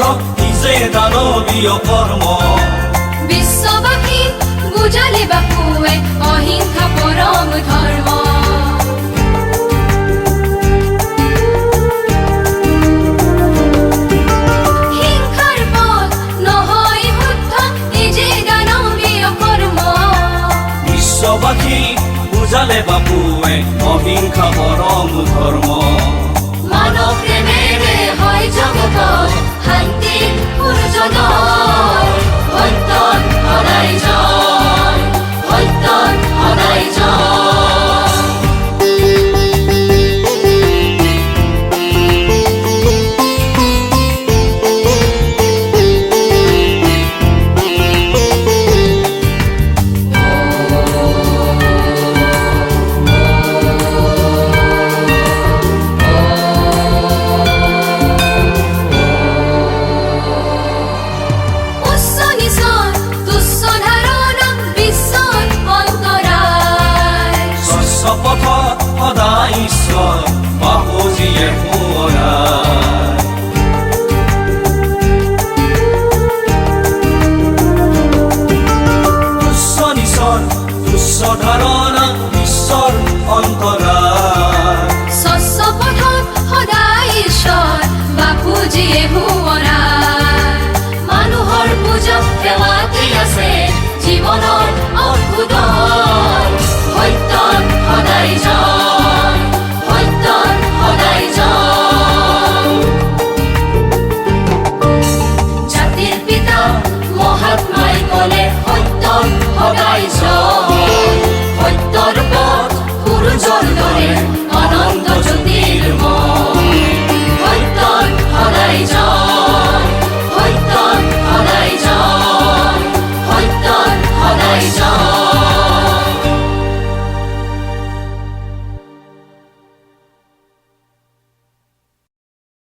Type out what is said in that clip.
শুদ্ধ নিজে দানৱীয় কৰ্ম বিশ্ববাসী বুজালে বাপুৱে অহিংসা পৰম ধৰ্ম হিংসাৰ পথ নহয় শুদ্ধ নিজে দানৱীয় কৰ্ম বিশ্ববাসী বুজালে বাপুৱে অহিংসা পৰম ধৰ্ম মানৱ প্ৰেমেৰে হয় জগতত শান্তিৰ সূৰ্যোদয় সত্যত সদায় জয় সত্যত সদায় জয় পথত সদায় ঈশ্বৰ বাপুজীয়ে সোঁৱৰাই তুচ্ছ নিচৰ তুচ্ছ ধাৰণা